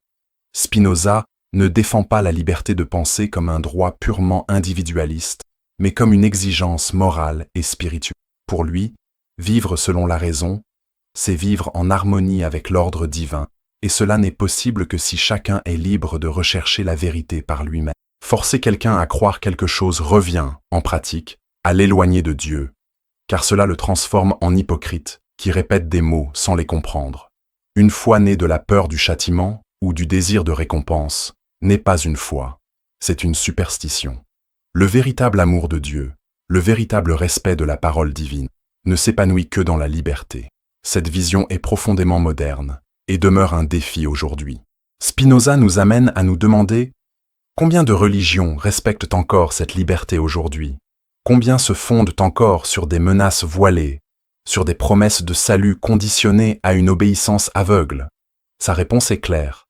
Spinoza ne défend pas la liberté de penser comme un droit purement individualiste, mais comme une exigence morale et spirituelle. Pour lui, vivre selon la raison, c'est vivre en harmonie avec l'ordre divin, et cela n'est possible que si chacun est libre de rechercher la vérité par lui-même. Forcer quelqu'un à croire quelque chose revient, en pratique, à l'éloigner de Dieu, car cela le transforme en hypocrite, qui répète des mots sans les comprendre. Une foi née de la peur du châtiment ou du désir de récompense n'est pas une foi, c'est une superstition. Le véritable amour de Dieu, le véritable respect de la parole divine, ne s'épanouit que dans la liberté. Cette vision est profondément moderne et demeure un défi aujourd'hui. Spinoza nous amène à nous demander combien de religions respectent encore cette liberté aujourd'hui? Combien se fondent encore sur des menaces voilées, sur des promesses de salut conditionnées à une obéissance aveugle? Sa réponse est claire.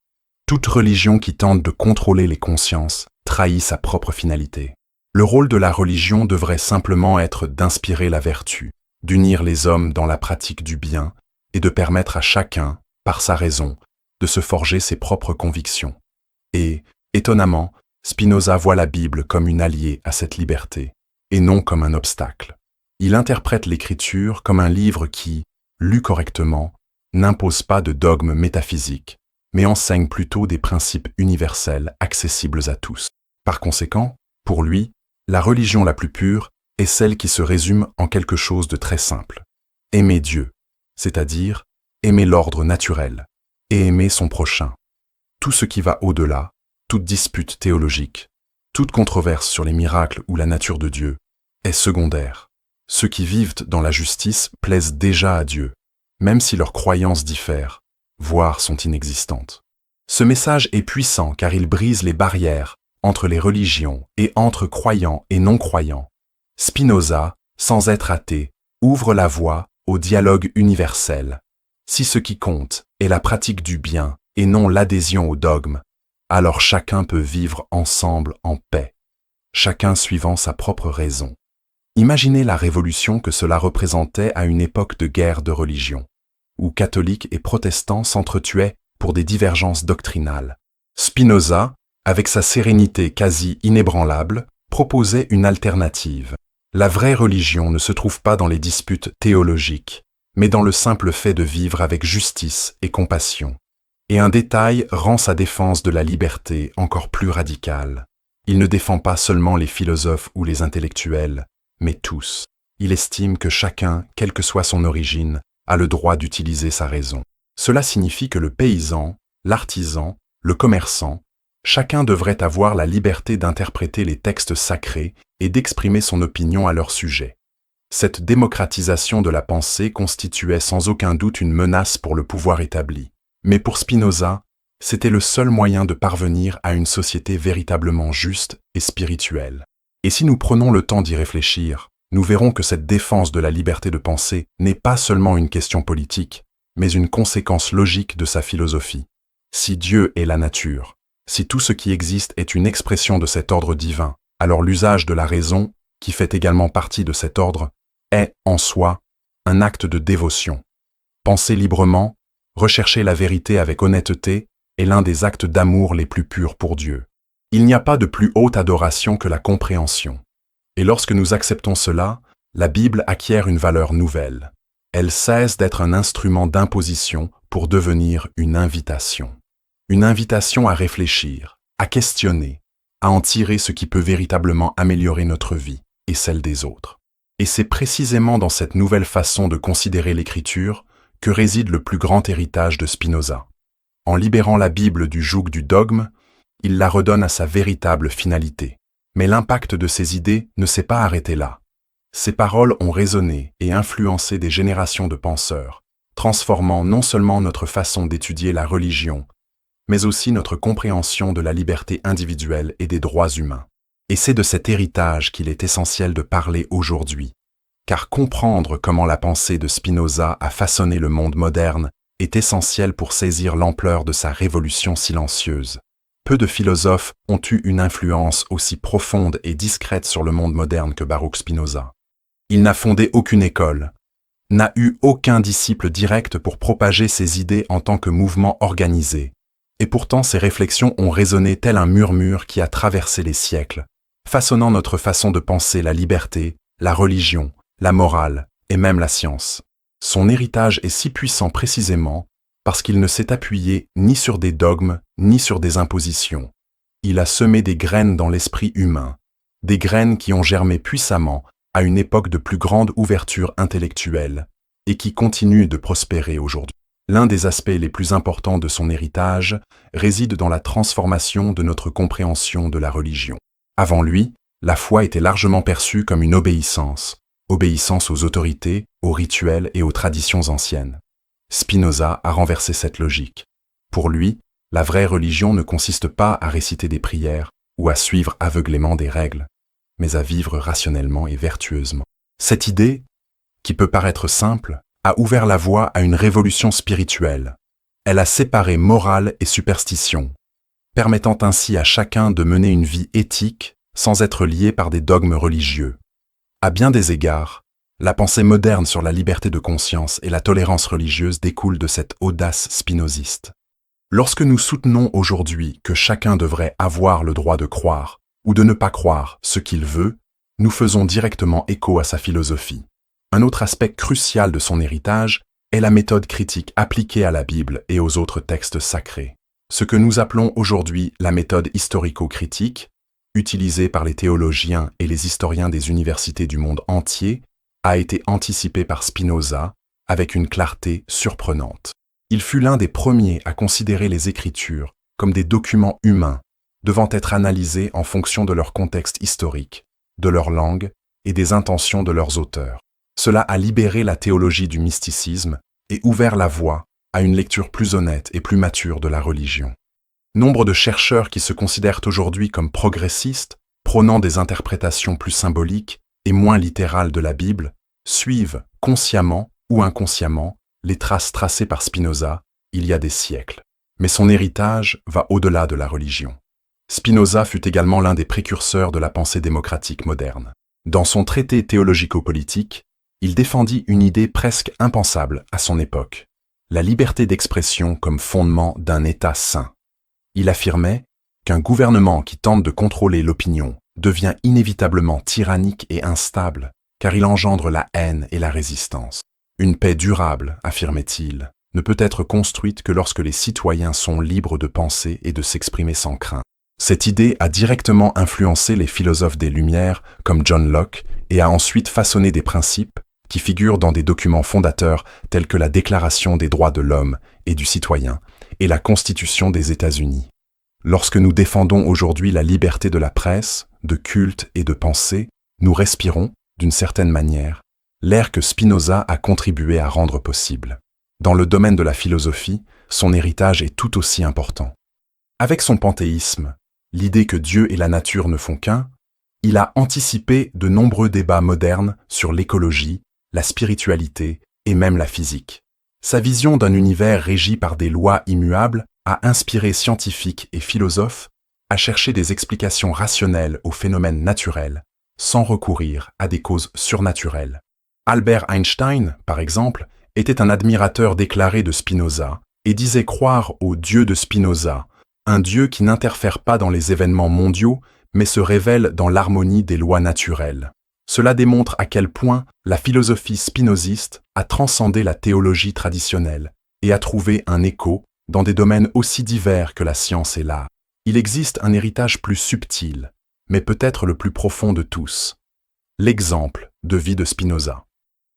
Toute religion qui tente de contrôler les consciences trahit sa propre finalité. Le rôle de la religion devrait simplement être d'inspirer la vertu, d'unir les hommes dans la pratique du bien et de permettre à chacun, par sa raison, de se forger ses propres convictions. Et, étonnamment, Spinoza voit la Bible comme une alliée à cette liberté, et non comme un obstacle. Il interprète l'Écriture comme un livre qui, lu correctement, n'impose pas de dogmes métaphysiques, mais enseigne plutôt des principes universels accessibles à tous. Par conséquent, pour lui, la religion la plus pure est celle qui se résume en quelque chose de très simple. Aimer Dieu, c'est-à-dire aimer l'ordre naturel, et aimer son prochain. Tout ce qui va au-delà, toute dispute théologique, toute controverse sur les miracles ou la nature de Dieu, est secondaire. Ceux qui vivent dans la justice plaisent déjà à Dieu, même si leurs croyances diffèrent, voire sont inexistantes. Ce message est puissant car il brise les barrières entre les religions et entre croyants et non-croyants. Spinoza, sans être athée, ouvre la voie au dialogue universel. Si ce qui compte est la pratique du bien et non l'adhésion au dogme, alors chacun peut vivre ensemble en paix, chacun suivant sa propre raison. Imaginez la révolution que cela représentait à une époque de guerre de religion, où catholiques et protestants s'entretuaient pour des divergences doctrinales. Spinoza, avec sa sérénité quasi inébranlable, proposait une alternative. La vraie religion ne se trouve pas dans les disputes théologiques, mais dans le simple fait de vivre avec justice et compassion. Et un détail rend sa défense de la liberté encore plus radicale. Il ne défend pas seulement les philosophes ou les intellectuels, mais tous. Il estime que chacun, quelle que soit son origine, a le droit d'utiliser sa raison. Cela signifie que le paysan, l'artisan, le commerçant, chacun devrait avoir la liberté d'interpréter les textes sacrés et d'exprimer son opinion à leur sujet. Cette démocratisation de la pensée constituait sans aucun doute une menace pour le pouvoir établi. Mais pour Spinoza, c'était le seul moyen de parvenir à une société véritablement juste et spirituelle. Et si nous prenons le temps d'y réfléchir, nous verrons que cette défense de la liberté de penser n'est pas seulement une question politique, mais une conséquence logique de sa philosophie. Si Dieu est la nature, si tout ce qui existe est une expression de cet ordre divin, alors l'usage de la raison, qui fait également partie de cet ordre, est, en soi, un acte de dévotion. Penser librement, rechercher la vérité avec honnêteté est l'un des actes d'amour les plus purs pour Dieu. Il n'y a pas de plus haute adoration que la compréhension. Et lorsque nous acceptons cela, la Bible acquiert une valeur nouvelle. Elle cesse d'être un instrument d'imposition pour devenir une invitation. Une invitation à réfléchir, à questionner, à en tirer ce qui peut véritablement améliorer notre vie et celle des autres. Et c'est précisément dans cette nouvelle façon de considérer l'Écriture que réside le plus grand héritage de Spinoza. En libérant la Bible du joug du dogme, il la redonne à sa véritable finalité. Mais l'impact de ses idées ne s'est pas arrêté là. Ses paroles ont résonné et influencé des générations de penseurs, transformant non seulement notre façon d'étudier la religion, mais aussi notre compréhension de la liberté individuelle et des droits humains. Et c'est de cet héritage qu'il est essentiel de parler aujourd'hui, car comprendre comment la pensée de Spinoza a façonné le monde moderne est essentiel pour saisir l'ampleur de sa révolution silencieuse. Peu de philosophes ont eu une influence aussi profonde et discrète sur le monde moderne que Baruch Spinoza. Il n'a fondé aucune école, n'a eu aucun disciple direct pour propager ses idées en tant que mouvement organisé, et pourtant ses réflexions ont résonné tel un murmure qui a traversé les siècles, façonnant notre façon de penser la liberté, la religion, la morale et même la science. Son héritage est si puissant précisément parce qu'il ne s'est appuyé ni sur des dogmes ni sur des impositions. Il a semé des graines dans l'esprit humain, des graines qui ont germé puissamment à une époque de plus grande ouverture intellectuelle et qui continuent de prospérer aujourd'hui. L'un des aspects les plus importants de son héritage réside dans la transformation de notre compréhension de la religion. Avant lui, la foi était largement perçue comme une obéissance aux autorités, aux rituels et aux traditions anciennes. Spinoza a renversé cette logique. Pour lui, la vraie religion ne consiste pas à réciter des prières ou à suivre aveuglément des règles, mais à vivre rationnellement et vertueusement. Cette idée, qui peut paraître simple, a ouvert la voie à une révolution spirituelle. Elle a séparé morale et superstition, permettant ainsi à chacun de mener une vie éthique sans être lié par des dogmes religieux. À bien des égards, la pensée moderne sur la liberté de conscience et la tolérance religieuse découle de cette audace spinoziste. Lorsque nous soutenons aujourd'hui que chacun devrait avoir le droit de croire ou de ne pas croire ce qu'il veut, nous faisons directement écho à sa philosophie. Un autre aspect crucial de son héritage est la méthode critique appliquée à la Bible et aux autres textes sacrés. Ce que nous appelons aujourd'hui la méthode historico-critique, utilisée par les théologiens et les historiens des universités du monde entier, a été anticipé par Spinoza avec une clarté surprenante. Il fut l'un des premiers à considérer les Écritures comme des documents humains devant être analysés en fonction de leur contexte historique, de leur langue et des intentions de leurs auteurs. Cela a libéré la théologie du mysticisme et ouvert la voie à une lecture plus honnête et plus mature de la religion. Nombre de chercheurs qui se considèrent aujourd'hui comme progressistes, prônant des interprétations plus symboliques et moins littérales de la Bible, suivent, consciemment ou inconsciemment, les traces tracées par Spinoza il y a des siècles. Mais son héritage va au-delà de la religion. Spinoza fut également l'un des précurseurs de la pensée démocratique moderne. Dans son traité théologico-politique, il défendit une idée presque impensable à son époque, la liberté d'expression comme fondement d'un État sain. Il affirmait qu'un gouvernement qui tente de contrôler l'opinion devient inévitablement tyrannique et instable, car il engendre la haine et la résistance. Une paix durable, affirmait-il, ne peut être construite que lorsque les citoyens sont libres de penser et de s'exprimer sans crainte. Cette idée a directement influencé les philosophes des Lumières comme John Locke et a ensuite façonné des principes qui figurent dans des documents fondateurs tels que la Déclaration des droits de l'homme et du citoyen et la Constitution des États-Unis. Lorsque nous défendons aujourd'hui la liberté de la presse, de culte et de pensée, nous respirons, d'une certaine manière, l'air que Spinoza a contribué à rendre possible. Dans le domaine de la philosophie, son héritage est tout aussi important. Avec son panthéisme, l'idée que Dieu et la nature ne font qu'un, il a anticipé de nombreux débats modernes sur l'écologie, la spiritualité et même la physique. Sa vision d'un univers régi par des lois immuables a inspiré scientifiques et philosophes à chercher des explications rationnelles aux phénomènes naturels, sans recourir à des causes surnaturelles. Albert Einstein, par exemple, était un admirateur déclaré de Spinoza et disait croire au Dieu de Spinoza, un Dieu qui n'interfère pas dans les événements mondiaux, mais se révèle dans l'harmonie des lois naturelles. Cela démontre à quel point la philosophie spinoziste a transcendé la théologie traditionnelle et a trouvé un écho dans des domaines aussi divers que la science et l'art. Il existe un héritage plus subtil, mais peut-être le plus profond de tous, l'exemple de vie de Spinoza.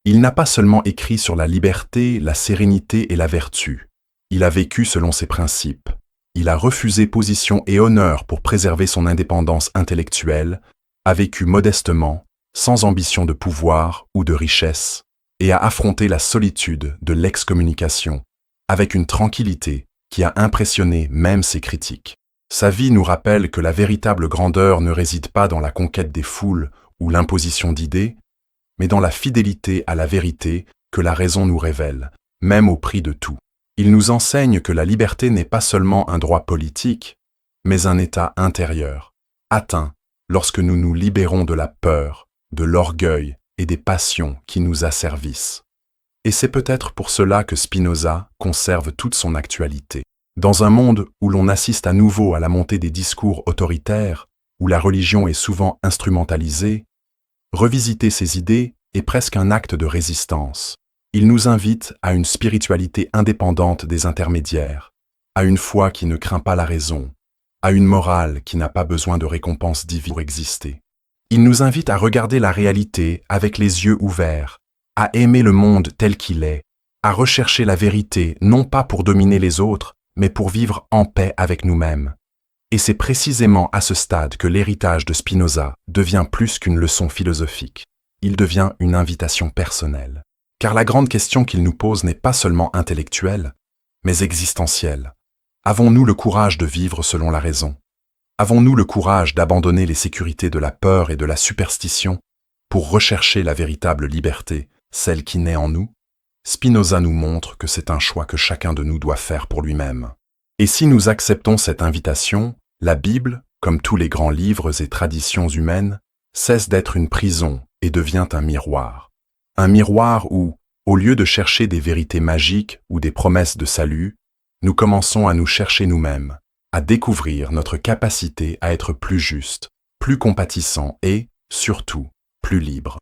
Il n'a pas seulement écrit sur la liberté, la sérénité et la vertu. Il a vécu selon ses principes. Il a refusé position et honneur pour préserver son indépendance intellectuelle, a vécu modestement, sans ambition de pouvoir ou de richesse, et a affronté la solitude de l'excommunication, avec une tranquillité qui a impressionné même ses critiques. Sa vie nous rappelle que la véritable grandeur ne réside pas dans la conquête des foules ou l'imposition d'idées, mais dans la fidélité à la vérité que la raison nous révèle, même au prix de tout. Il nous enseigne que la liberté n'est pas seulement un droit politique, mais un état intérieur, atteint lorsque nous nous libérons de la peur, de l'orgueil et des passions qui nous asservissent. Et c'est peut-être pour cela que Spinoza conserve toute son actualité. Dans un monde où l'on assiste à nouveau à la montée des discours autoritaires, où la religion est souvent instrumentalisée, revisiter ses idées est presque un acte de résistance. Il nous invite à une spiritualité indépendante des intermédiaires, à une foi qui ne craint pas la raison, à une morale qui n'a pas besoin de récompenses divines pour exister. Il nous invite à regarder la réalité avec les yeux ouverts, à aimer le monde tel qu'il est, à rechercher la vérité non pas pour dominer les autres, mais pour vivre en paix avec nous-mêmes. Et c'est précisément à ce stade que l'héritage de Spinoza devient plus qu'une leçon philosophique. Il devient une invitation personnelle. Car la grande question qu'il nous pose n'est pas seulement intellectuelle, mais existentielle. Avons-nous le courage de vivre selon la raison? Avons-nous le courage d'abandonner les sécurités de la peur et de la superstition pour rechercher la véritable liberté, celle qui naît en nous? Spinoza nous montre que c'est un choix que chacun de nous doit faire pour lui-même. Et si nous acceptons cette invitation, la Bible, comme tous les grands livres et traditions humaines, cesse d'être une prison et devient un miroir. Un miroir où, au lieu de chercher des vérités magiques ou des promesses de salut, nous commençons à nous chercher nous-mêmes, à découvrir notre capacité à être plus juste, plus compatissant et, surtout, plus libre.